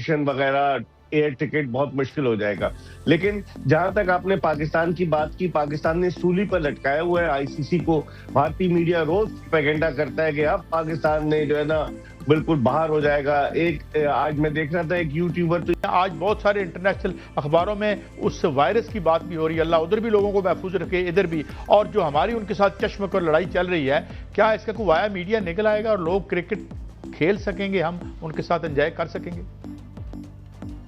वगैरह air ticket बहुत मुश्किल हो जाएगा। लेकिन जहां तक आपने पाकिस्तान की बात की, पाकिस्तान ने सूली पर लटकाया हुआ है आईसीसी को। भारतीय मीडिया रोज प्रोपेगेंडा करता है कि अब पाकिस्तान ने जो है ना बिल्कुल बाहर हो जाएगा। आज मैं देख रहा था एक यूट्यूबर, तो आज बहुत सारे इंटरनेशनल अखबारों में उस वायरस की बात भी हो रही है। अल्लाह उधर भी लोगों को महफूज रखे, इधर भी। और जो हमारी उनके साथ चश्मकर लड़ाई चल रही है, क्या इसका कोई वाया मीडिया निकल आएगा और लोग क्रिकेट खेल सकेंगे, हम उनके साथ एंजॉय कर सकेंगे?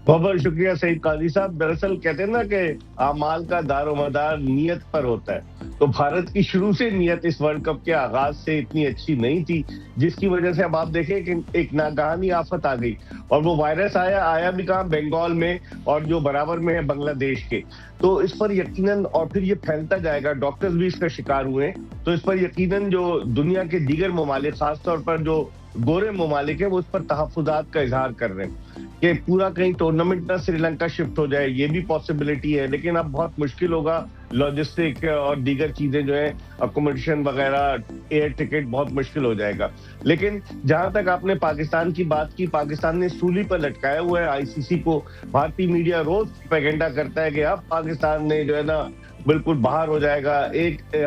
बहुत बहुत शुक्रिया सईद काजी साहब। दरअसल कहते हैं ना कि आमाल का दारोमदार नियत पर होता है। तो भारत की शुरू से नियत इस वर्ल्ड कप के आगाज से इतनी अच्छी नहीं थी, जिसकी वजह से अब आप देखें कि एक नागहानी आफत आ गई। और वो वायरस आया भी कहाँ, बंगाल में, और जो बराबर में है बांग्लादेश के। तो इस पर यकीनन, और फिर ये फैलता जाएगा, डॉक्टर्स भी इसका शिकार हुए हैं। तो इस पर यकीनन जो दुनिया के दीगर ममालिक, खासतौर पर जो गोरे ममालिक है, वो इस पर तहफुजात का इजहार कर रहे हैं कि पूरा कहीं टूर्नामेंट ना श्रीलंका शिफ्ट हो जाए। ये भी पॉसिबिलिटी है, लेकिन अब बहुत मुश्किल होगा। लॉजिस्टिक और दीगर चीजें जो है, अकोमोडेशन वगैरह, एयर टिकट बहुत मुश्किल हो जाएगा। लेकिन जहां तक आपने पाकिस्तान की बात की, पाकिस्तान ने सूली पर लटकाया हुआ है आईसीसी को। भारतीय मीडिया रोज प्रोपेगेंडा करता है कि अब पाकिस्तान ने जो है ना बिल्कुल बाहर हो जाएगा।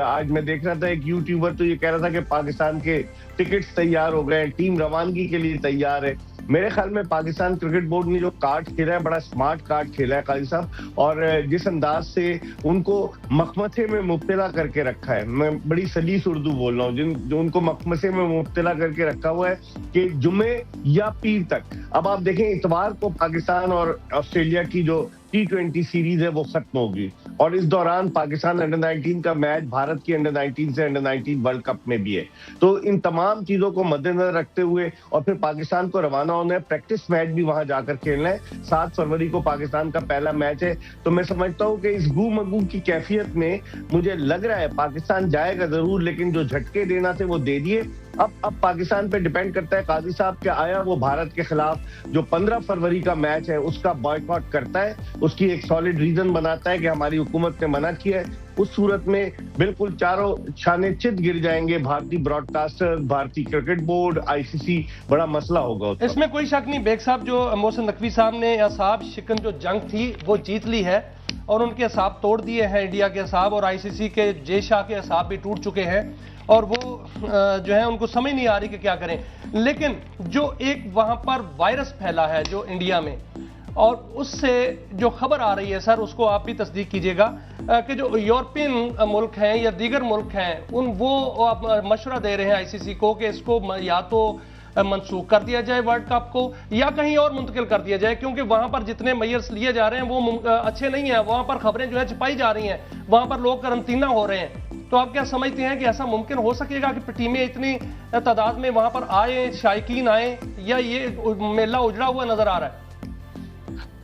आज मैं देख रहा था एक यूट्यूबर, तो ये कह रहा था कि पाकिस्तान के टिकट्स तैयार हो गए, टीम रवानगी के लिए तैयार है। मेरे ख्याल में पाकिस्तान क्रिकेट बोर्ड ने जो कार्ड खेला है, बड़ा स्मार्ट कार्ड खेला है काजी साहब। और जिस अंदाज से उनको मखमसे में मुब्तला करके रखा है, मैं बड़ी सलीस उर्दू बोल रहा हूँ, जो उनको मखमसे में मुब्तला करके रखा हुआ है कि जुमे या पीर तक। अब आप देखें, इतवार को पाकिस्तान और ऑस्ट्रेलिया की जो T20 सीरीज है वो खत्म होगी, और इस दौरान पाकिस्तान अंडर-19 का मैच भारत की अंडर-19 से अंडर-19 वर्ल्ड कप में भी है। तो इन तमाम चीजों को मद्देनजर रखते हुए, और फिर पाकिस्तान को रवाना होना है, प्रैक्टिस मैच भी वहां जाकर खेलना है। 7 फरवरी को पाकिस्तान का पहला मैच है। तो मैं समझता हूँ कि इस गू-मगू की कैफियत में मुझे लग रहा है पाकिस्तान जाएगा जरूर, लेकिन जो झटके देना थे वो दे दिए। अब पाकिस्तान पे डिपेंड करता है काजी साहब कि आया वो भारत के खिलाफ जो 15 फरवरी का मैच है उसका बॉयकॉट करता है, उसकी एक सॉलिड रीजन बनाता है कि हमारी हुकूमत ने मना किया है। उस सूरत में बिल्कुल चारों छाने चित गिर जाएंगे। भारतीय ब्रॉडकास्टर, भारतीय क्रिकेट बोर्ड, आईसीसी, बड़ा मसला होगा। इसमें कोई शक नहीं। बेग साहब, जो मोहसिन नकवी साहब ने असाब शिकन जो जंग थी वो जीत ली है, और उनके असाब तोड़ दिए हैं इंडिया के असाब, और आईसीसी के जे शाह के असाब भी टूट चुके हैं। और वो जो है उनको समझ नहीं आ रही कि क्या करें। लेकिन जो एक वहां पर वायरस फैला है जो इंडिया में, और उससे जो खबर आ रही है सर, उसको आप भी तस्दीक कीजिएगा कि जो यूरोपियन मुल्क हैं या दीगर मुल्क हैं, वो मशवरा दे रहे हैं आईसीसी को कि इसको या तो मनसूख कर दिया जाए वर्ल्ड कप को, या कहीं और मुंतकिल कर दिया जाए, क्योंकि वहां पर जितने मेयर्स लिए जा रहे हैं वो अच्छे नहीं है। वहां पर खबरें जो है छुपाई जा रही हैं, वहां पर लोग करंतना हो रहे हैं। तो आप क्या समझते हैं कि ऐसा मुमकिन हो सकेगा कि टीमें इतनी तादाद में वहां पर आए, शायकीन आए, या ये मेला उजड़ा हुआ नजर आ रहा है?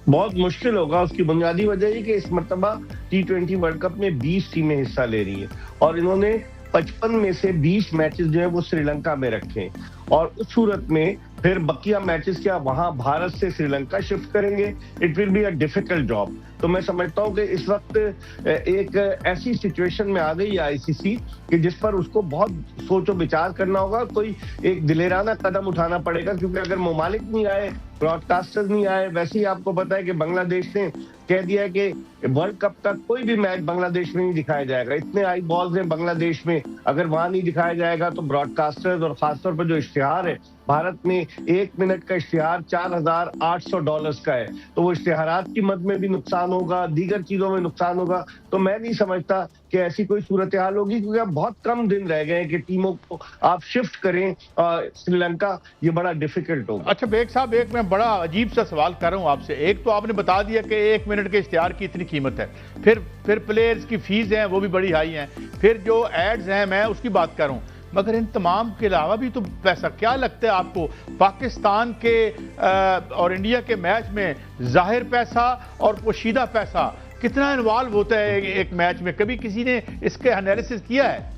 बहुत मुश्किल होगा। उसकी बुनियादी वजह है कि इस मरतबा T20 वर्ल्ड कप में 20 टीमें हिस्सा ले रही हैं, और इन्होंने 55 में से 20 मैचेस जो है वो श्रीलंका में रखे। और उस सूरत में फिर बकिया मैचेस क्या वहां भारत से श्रीलंका शिफ्ट करेंगे? It will be a difficult job. तो मैं समझता हूं कि इस वक्त एक ऐसी सिचुएशन में आ गई है आईसीसी कि जिस पर उसको बहुत सोचो विचार करना होगा, कोई एक दिलेराना कदम उठाना पड़ेगा। क्योंकि अगर ममालिक नहीं आए, ब्रॉडकास्टर्स नहीं आए, वैसे ही आपको पता है कि बांग्लादेश ने कह दिया है कि वर्ल्ड कप का कोई भी मैच बांग्लादेश में नहीं दिखाया जाएगा। इतने आई बॉल्स हैं बांग्लादेश में, अगर वहां नहीं दिखाया जाएगा तो ब्रॉडकास्टर्स, और खासतौर पर जो इश्तिहार है, भारत में 1 मिनट का इश्तिहार $4,800 का है। तो वो इश्तिहारात की मद में भी नुकसान होगा, दीगर चीजों में नुकसान होगा। तो मैं नहीं समझता कि ऐसी कोई सूरत हाल होगी, क्योंकि अब बहुत कम दिन रह गए हैं कि टीमों को आप शिफ्ट करें श्रीलंका। ये बड़ा डिफिकल्ट होगा। अच्छा बेग साहब, एक मैं बड़ा अजीब सा सवाल कर रहा हूं आपसे। एक तो आपने बता दिया कि 1 मिनट के इश्तिहार की इतनी कीमत है, फिर प्लेयर्स की फीस है वो भी बड़ी हाई है, फिर जो एड्स हैं मैं उसकी बात कर रहा हूं। मगर इन तमाम के अलावा भी तो पैसा, क्या लगता है आपको पाकिस्तान के और इंडिया के मैच में जाहिर पैसा और पोशीदा पैसा कितना इन्वॉल्व होता है एक मैच में? कभी किसी ने इसके एनालिसिस किया है?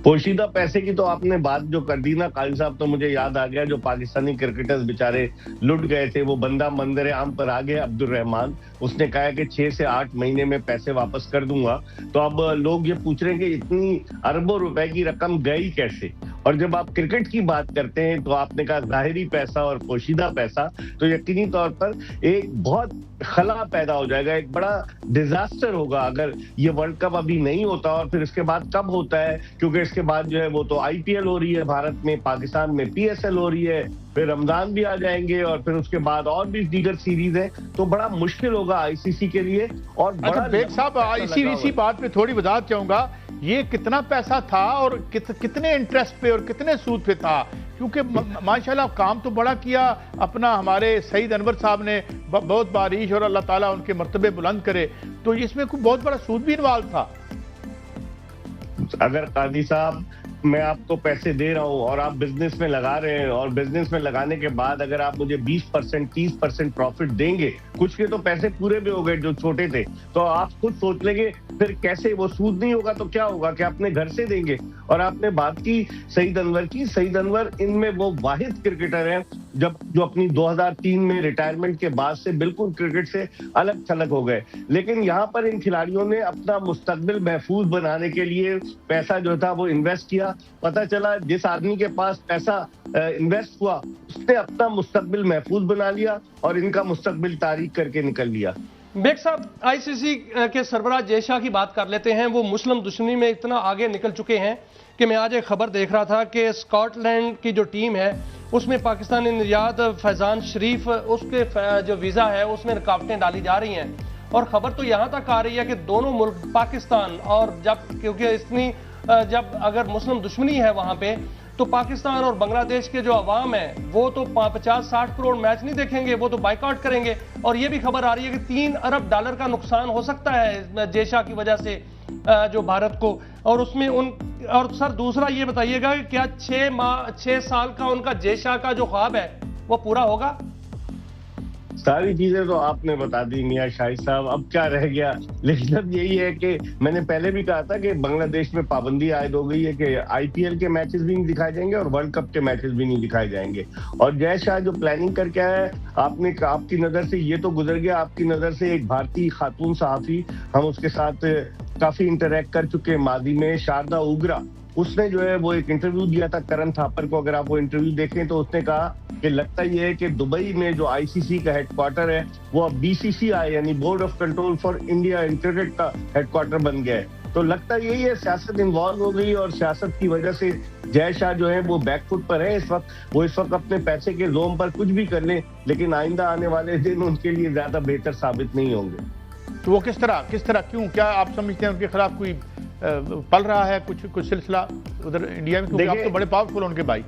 पोशीदा पैसे की तो आपने बात जो कर दी ना काजी साहब, तो मुझे याद आ गया जो पाकिस्तानी क्रिकेटर्स बेचारे लुट गए थे। वो बंदा मंदिर आम पर आ गया, अब्दुल रहमान, उसने कहा कि 6 से 8 महीने में पैसे वापस कर दूंगा। तो अब लोग ये पूछ रहे हैं कि इतनी अरबों रुपए की रकम गई कैसे? और जब आप क्रिकेट की बात करते हैं तो आपने कहा जाहिरी पैसा और पोशीदा पैसा, तो यकीनी तौर पर एक बहुत खला पैदा हो जाएगा, एक बड़ा डिजास्टर होगा अगर ये वर्ल्ड कप अभी नहीं होता। और फिर इसके बाद कब होता है, क्योंकि इसके बाद जो है वो तो आईपीएल हो रही है भारत में, पाकिस्तान में पीएसएल हो रही है, फिर रमजान भी आ जाएंगे और फिर उसके बाद और भी दीगर सीरीज है, तो बड़ा मुश्किल होगा आईसीसी के लिए। और अच्छा बेग साहब, इसी बात पे थोड़ी वजाहत चाहूंगा, ये कितना पैसा था और कितने इंटरेस्ट पे और कितने सूद पे था? क्योंकि माशाल्लाह काम तो बड़ा किया अपना हमारे सईद अनवर साहब ने, बहुत बारिश, और अल्लाह ताला उनके मर्तबे बुलंद करे, तो इसमें कोई बहुत बड़ा सूद भी इन्वॉल्व था। अगर काजी साहब मैं आपको पैसे दे रहा हूं और आप बिजनेस में लगा रहे हैं, और बिजनेस में लगाने के बाद अगर आप मुझे 20% 30% प्रॉफिट देंगे, कुछ के तो पैसे पूरे भी हो गए जो छोटे थे, तो आप खुद सोच लेंगे फिर कैसे वो सूद नहीं होगा तो क्या होगा, कि अपने घर से देंगे। और आपने बात की सईद अनवर की, सईद अनवर इनमें वो वाहिद क्रिकेटर हैं जो अपनी 2003 में रिटायरमेंट के बाद से बिल्कुल क्रिकेट से अलग थलग हो गए। लेकिन यहाँ पर इन खिलाड़ियों ने अपना मुस्तकबिल महफूज बनाने के लिए पैसा जो था वो इन्वेस्ट किया। पता चला जिस आदमी के पास पैसा इन्वेस्ट हुआ उसने अपना मुस्तकबिल महफूज बना लिया और इनका मुस्तकबिल तारीख करके निकल लिया। बेग साहब, आईसीसी के सरबराह जय शाह की बात कर लेते हैं। वो मुस्लिम दुश्मनी में इतना आगे निकल चुके हैं कि मैं आज एक खबर देख रहा था कि स्कॉटलैंड की जो टीम है उसमें पाकिस्तानी निर्यात फैजान शरीफ, उसके जो वीज़ा है उसमें रुकावटें डाली जा रही हैं। और खबर तो यहाँ तक आ रही है कि दोनों मुल्क पाकिस्तान और क्योंकि इतनी जब अगर मुस्लिम दुश्मनी है वहाँ पे, तो पाकिस्तान और बांग्लादेश के जो अवाम है वो तो 50-60 करोड़ मैच नहीं देखेंगे, वो तो बाइकआउट करेंगे। और ये भी खबर आ रही है कि 3 अरब डॉलर का नुकसान हो सकता है जय शाह की वजह से जो भारत को। और उसमें और सर दूसरा ये बताइएगा कि क्या 6 साल का उनका जय शाह का जो ख्वाब है वो पूरा होगा? सारी चीजें तो आपने बता दी मियां शाहिद साहब, अब क्या रह गया। लेकिन अब यही है कि मैंने पहले भी कहा था कि बांग्लादेश में पाबंदी आयद हो गई है कि आईपीएल के मैचेस भी नहीं दिखाए जाएंगे और वर्ल्ड कप के मैचेस भी नहीं दिखाए जाएंगे। और जय शाह जो प्लानिंग करके आया है, आपकी नजर से ये तो गुजर गया, आपकी नजर से एक भारतीय खातून सहाफी, हम उसके साथ काफी इंटरेक्ट कर चुके हैं मादी में, शारदा उग्रा, उसने जो है वो एक इंटरव्यू दिया था करण थापर को। अगर आप वो इंटरव्यू देखें तो उसने कहा कि लगता ये है कि दुबई में जो आईसीसी का हेडक्वार्टर है वो अब बीसीसीआई यानी board of control for India in cricket का हेडक्वार्टर बन गया है। तो लगता यही है सियासत इन्वॉल्व हो गई और सियासत की वजह से जय शाह जो है वो बैकफुट पर है इस वक्त। वो इस वक्त अपने पैसे के जोम पर कुछ भी कर लें, लेकिन आइंदा आने वाले दिन उनके लिए ज्यादा बेहतर साबित नहीं होंगे। तो वो किस तरह क्यों, क्या आप समझते हैं उनके खिलाफ कोई पल रहा है कुछ सिलसिला उधर इंडिया में? क्योंकि आप तो बड़े पावरफुल उनके भाई।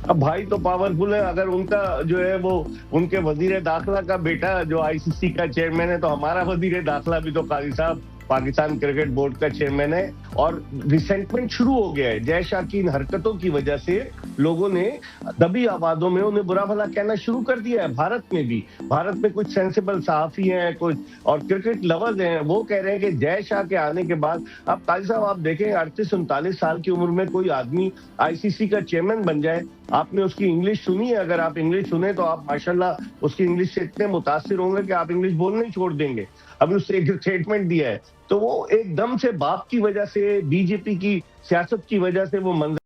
अब भाई तो पावरफुल है, अगर उनका जो है वो उनके वजीर दाखिला का बेटा जो आईसीसी का चेयरमैन है, तो हमारा वजीर दाखिला भी तो काजी साहब पाकिस्तान क्रिकेट बोर्ड का चेयरमैन है। और रिसेंटमेंट शुरू हो गया है जय शाह की इन हरकतों की वजह से। लोगों ने दबी आवाजों में उन्हें बुरा भला कहना शुरू कर दिया है। भारत में भी, भारत में कुछ सेंसिबल सहाफी हैं, कुछ और क्रिकेट लवर्स हैं, वो कह रहे हैं कि जय शाह के आने के बाद, अब काजी साहब आप देखें 38-39 साल की उम्र में कोई आदमी आईसीसी का चेयरमैन बन जाए। आपने उसकी इंग्लिश सुनी है? अगर आप इंग्लिश सुने तो आप माशाल्लाह उसकी इंग्लिश से इतने मुतासिर होंगे कि आप इंग्लिश बोलना ही छोड़ देंगे। अभी उससे एक स्टेटमेंट दिया है, तो वो एकदम से बाप की वजह से, बीजेपी की सियासत की वजह से वो मंजर